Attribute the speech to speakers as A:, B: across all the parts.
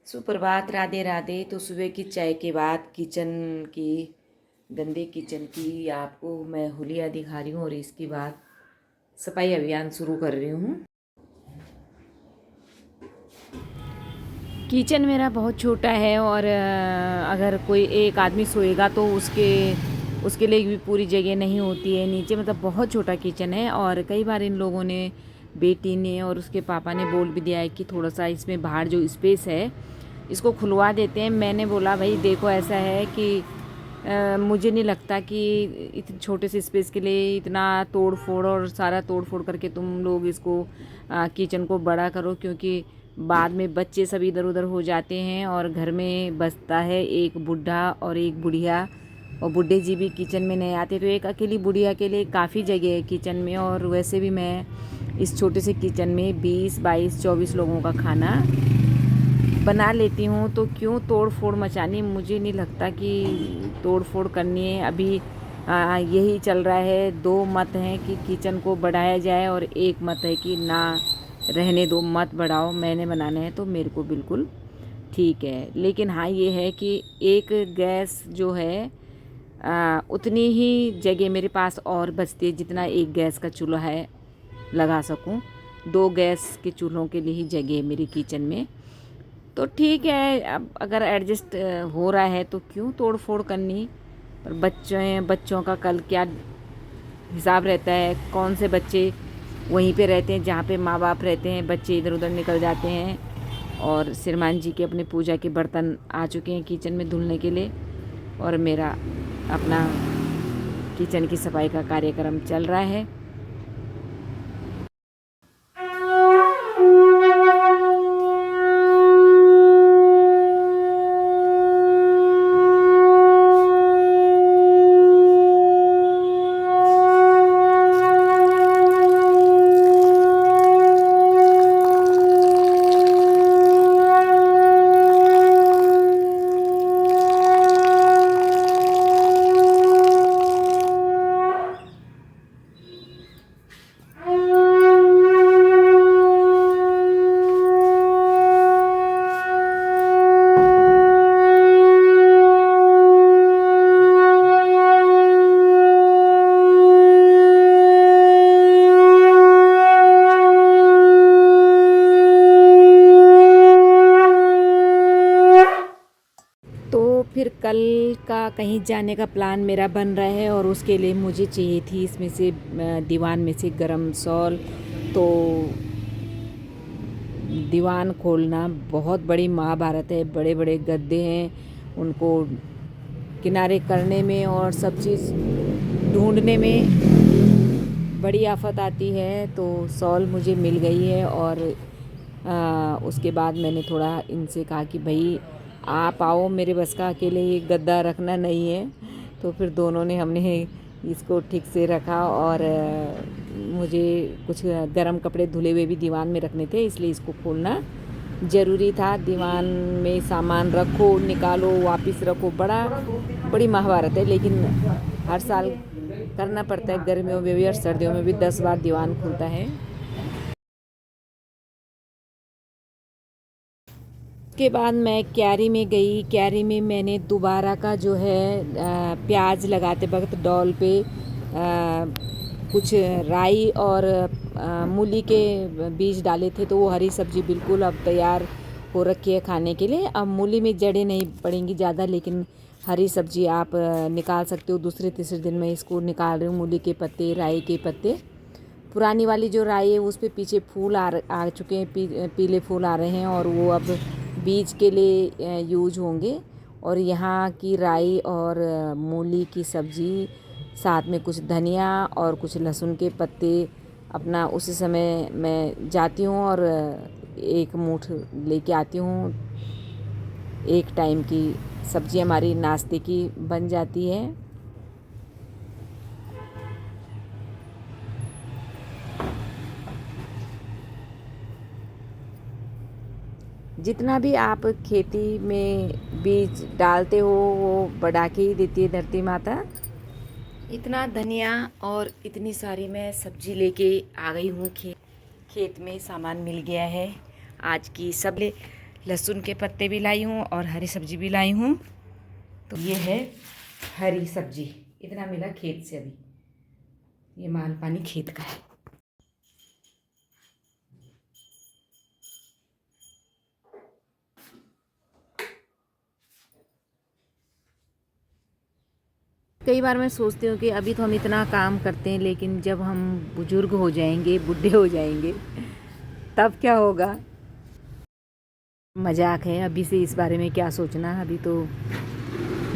A: सुप्रभात, राधे राधे। तो सुबह की चाय के बाद गंदे किचन की आपको मैं हुलिया दिखा रही हूँ और इसके बाद सफाई अभियान शुरू कर रही हूँ। किचन मेरा बहुत छोटा है और अगर कोई एक आदमी सोएगा तो उसके लिए भी पूरी जगह नहीं होती है नीचे, मतलब बहुत छोटा किचन है। और कई बार इन लोगों ने, बेटी ने और उसके पापा ने बोल भी दिया है कि थोड़ा सा इसमें बाहर जो स्पेस है इसको खुलवा देते हैं। मैंने बोला भाई देखो, ऐसा है कि मुझे नहीं लगता कि इतने छोटे से स्पेस के लिए इतना तोड़ फोड़ और सारा तोड़ फोड़ करके तुम लोग इसको किचन को बड़ा करो, क्योंकि बाद में बच्चे सब इधर उधर हो जाते हैं और घर में बसता है एक बूढ़ा और एक बुढ़िया, और बूढ़े जी भी किचन में नहीं आते, तो एक अकेली बुढ़िया के लिए काफ़ी जगह है किचन में। और वैसे भी मैं इस छोटे से किचन में 20, 22, 24 लोगों का खाना बना लेती हूँ, तो क्यों तोड़ फोड़ मचानी। मुझे नहीं लगता कि तोड़ फोड़ करनी है। अभी यही चल रहा है। दो मत हैं कि किचन को बढ़ाया जाए और एक मत है कि ना रहने दो, मत बढ़ाओ। मैंने बनाना है तो मेरे को बिल्कुल ठीक है। लेकिन हाँ, ये है कि एक गैस जो है उतनी ही जगह मेरे पास और बचती है जितना एक गैस का चूल्हा है लगा सकूं। 2 गैस के चूल्हों के लिए ही जगह है मेरी किचन में, तो ठीक है। अब अगर एडजस्ट हो रहा है तो क्यों तोड़ फोड़ करनी। और बच्चों का कल क्या हिसाब रहता है। कौन से बच्चे वहीं पे रहते हैं जहाँ पे माँ बाप रहते हैं, बच्चे इधर उधर निकल जाते हैं। और श्रीमान जी के अपने पूजा के बर्तन आ चुके हैं किचन में धुलने के लिए, और मेरा अपना किचन की सफाई का कार्यक्रम चल रहा है। फिर कल का कहीं जाने का प्लान मेरा बन रहा है और उसके लिए मुझे चाहिए थी इसमें से दीवान में से गरम शॉल। तो दीवान खोलना बहुत बड़ी महाभारत है। बड़े बड़े गद्दे हैं, उनको किनारे करने में और सब चीज़ ढूंढने में बड़ी आफत आती है। तो शॉल मुझे मिल गई है और उसके बाद मैंने थोड़ा इनसे कहा कि भाई आप आओ, मेरे बस का अकेले ये गद्दा रखना नहीं है। तो फिर दोनों ने हमने इसको ठीक से रखा। और मुझे कुछ गर्म कपड़े धुले हुए भी दीवान में रखने थे, इसलिए इसको खोलना ज़रूरी था। दीवान में सामान रखो, निकालो, वापस रखो, बड़ी महाभारत है। लेकिन हर साल करना पड़ता है, गर्मियों में भी और सर्दियों में भी 10 बार दीवान खुलता है। उसके बाद मैं क्यारी में गई। क्यारी में मैंने दोबारा का जो है प्याज लगाते वक्त डॉल पे कुछ राई और मूली के बीज डाले थे, तो वो हरी सब्ज़ी बिल्कुल अब तैयार हो रखी है खाने के लिए। अब मूली में जड़ें नहीं पड़ेंगी ज़्यादा, लेकिन हरी सब्ज़ी आप निकाल सकते हो। दूसरे तीसरे दिन मैं इसको निकाल रही हूँ। मूली के पत्ते, राई के पत्ते। पुरानी वाली जो राई है उस पे पीछे फूल आ चुके हैं, पीले फूल आ रहे हैं, और वो अब बीज के लिए यूज होंगे। और यहाँ की राई और मूली की सब्ज़ी, साथ में कुछ धनिया और कुछ लहसुन के पत्ते अपना उसी समय मैं जाती हूँ और एक मुठ लेके आती हूँ। एक टाइम की सब्ज़ी हमारी नाश्ते की बन जाती है। जितना भी आप खेती में बीज डालते हो वो बढ़ा के ही देती है धरती माता। इतना धनिया और इतनी सारी मैं सब्जी लेके आ गई हूँ। खेत में सामान मिल गया है आज की सब लहसुन के पत्ते भी लाई हूँ और हरी सब्जी भी लाई हूँ। तो ये है हरी सब्जी, इतना मिला खेत से अभी। ये माल पानी खेत का है। कई बार मैं सोचती हूँ कि अभी तो हम इतना काम करते हैं, लेकिन जब हम बुजुर्ग हो जाएंगे, बूढ़े हो जाएंगे, तब क्या होगा। मजाक है, अभी से इस बारे में क्या सोचना। अभी तो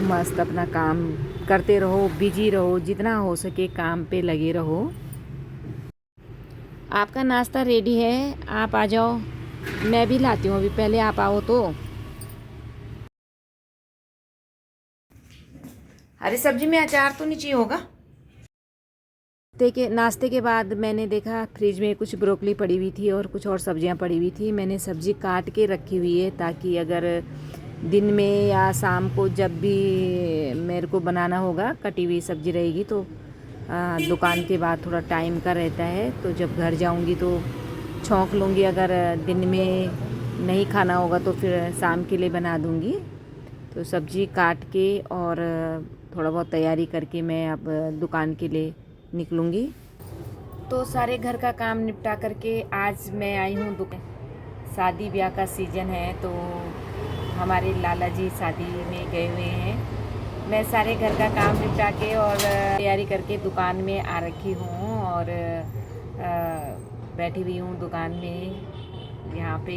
A: मस्त अपना काम करते रहो, बिजी रहो, जितना हो सके काम पे लगे रहो। आपका नाश्ता रेडी है, आप आ जाओ, मैं भी लाती हूँ अभी, पहले आप आओ तो। हरी सब्जी में अचार तो नहीं चाहिए होगा। नाश्ते के बाद मैंने देखा फ्रिज में कुछ ब्रोकली पड़ी हुई थी और कुछ और सब्जियां पड़ी हुई थी। मैंने सब्जी काट के रखी हुई है ताकि अगर दिन में या शाम को जब भी मेरे को बनाना होगा, कटी हुई सब्जी रहेगी तो दुकान के बाद थोड़ा टाइम का रहता है, तो जब घर जाऊंगी तो छौंक लूँगी। अगर दिन में नहीं खाना होगा तो फिर शाम के लिए बना दूँगी। तो सब्जी काट के और थोड़ा बहुत तैयारी करके मैं अब दुकान के लिए निकलूँगी। तो सारे घर का काम निपटा करके आज मैं आई हूँ दुकान। शादी ब्याह का सीज़न है तो हमारे लाला जी शादी में गए हुए हैं। मैं सारे घर का काम निपटा के और तैयारी करके दुकान में आ रखी हूँ और बैठी हुई हूँ दुकान में। यहाँ पे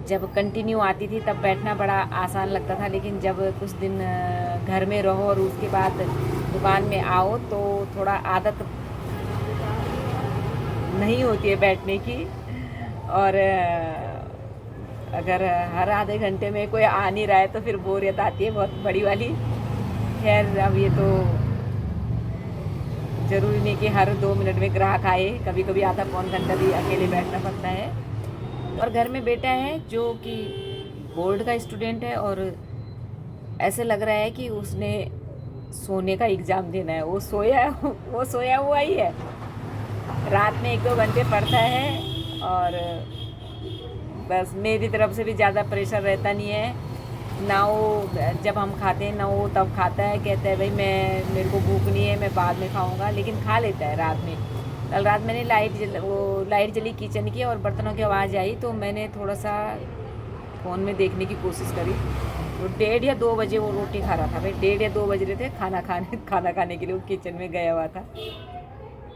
A: जब कंटिन्यू आती थी तब बैठना बड़ा आसान लगता था, लेकिन जब कुछ दिन घर में रहो और उसके बाद दुकान में आओ तो थोड़ा आदत नहीं होती है बैठने की। और अगर हर आधे घंटे में कोई आ नहीं रहा है तो फिर बोरियत आती है बहुत बड़ी वाली। खैर, अब ये तो ज़रूरी नहीं कि हर 2 मिनट में ग्राहक आए, कभी कभी आधा पौन घंटा भी अकेले बैठना पड़ता है। और घर में बेटा है जो कि बोर्ड का स्टूडेंट है और ऐसे लग रहा है कि उसने सोने का एग्ज़ाम देना है। वो सोया हुआ ही है। रात में 1-2 घंटे पढ़ता है और बस मेरी तरफ से भी ज़्यादा प्रेशर रहता नहीं है ना। वो जब हम खाते हैं ना वो तब खाता है, कहता है भाई मेरे को भूख नहीं है, मैं बाद में खाऊंगा, लेकिन खा लेता है रात में। कल रात मैंने लाइट जली किचन की और बर्तनों की आवाज़ आई तो मैंने थोड़ा सा फ़ोन में देखने की कोशिश करी तो 1:30 या 2 बजे वो रोटी खा रहा था। भाई 1:30 या 2 बज रहे थे, खाना खाने के लिए वो किचन में गया हुआ था।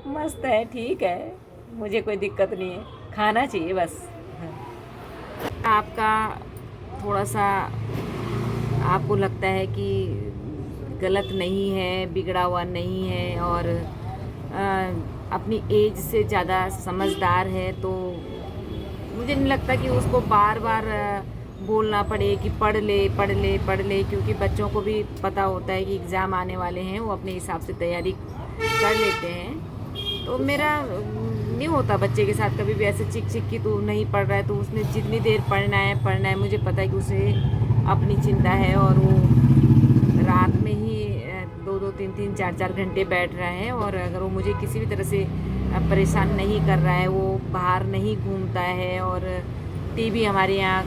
A: मस्त है, ठीक है, मुझे कोई दिक्कत नहीं है, खाना चाहिए बस। आपका थोड़ा सा आपको लगता है कि गलत नहीं है, बिगड़ा हुआ नहीं है और अपनी एज से ज़्यादा समझदार है, तो मुझे नहीं लगता कि उसको बार बार बोलना पड़े कि पढ़ ले, क्योंकि बच्चों को भी पता होता है कि एग्ज़ाम आने वाले हैं, वो अपने हिसाब से तैयारी कर लेते हैं। तो मेरा नहीं होता बच्चे के साथ कभी भी ऐसे चिक कि तू नहीं पढ़ रहा है, तो उसने जितनी देर पढ़ना है, मुझे पता है कि उसे अपनी चिंता है और वो रात में ही 2-2, 3-3, 4-4 घंटे बैठ रहा है। और अगर वो मुझे किसी भी तरह से परेशान नहीं कर रहा है, वो बाहर नहीं घूमता है और टीवी हमारे यहाँ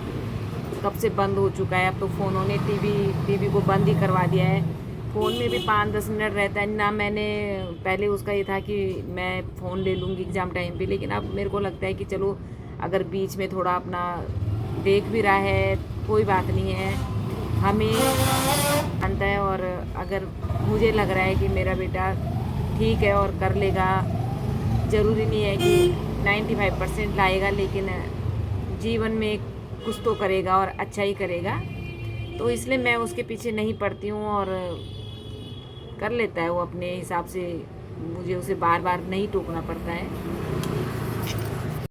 A: कब से बंद हो चुका है। अब तो फ़ोनों ने टीवी को बंद ही करवा दिया है। फ़ोन में भी 5-10 मिनट रहता है ना। मैंने पहले उसका ये था कि मैं फ़ोन ले लूँगी एग्ज़ाम टाइम पे, लेकिन अब मेरे को लगता है कि चलो अगर बीच में थोड़ा अपना देख भी रहा है कोई बात नहीं है, हमें जानता है। और अगर मुझे लग रहा है कि मेरा बेटा ठीक है और कर लेगा, ज़रूरी नहीं है कि 95% लाएगा, लेकिन जीवन में कुछ तो करेगा और अच्छा ही करेगा, तो इसलिए मैं उसके पीछे नहीं पड़ती हूँ और कर लेता है वो अपने हिसाब से। मुझे उसे बार बार नहीं टोकना पड़ता है।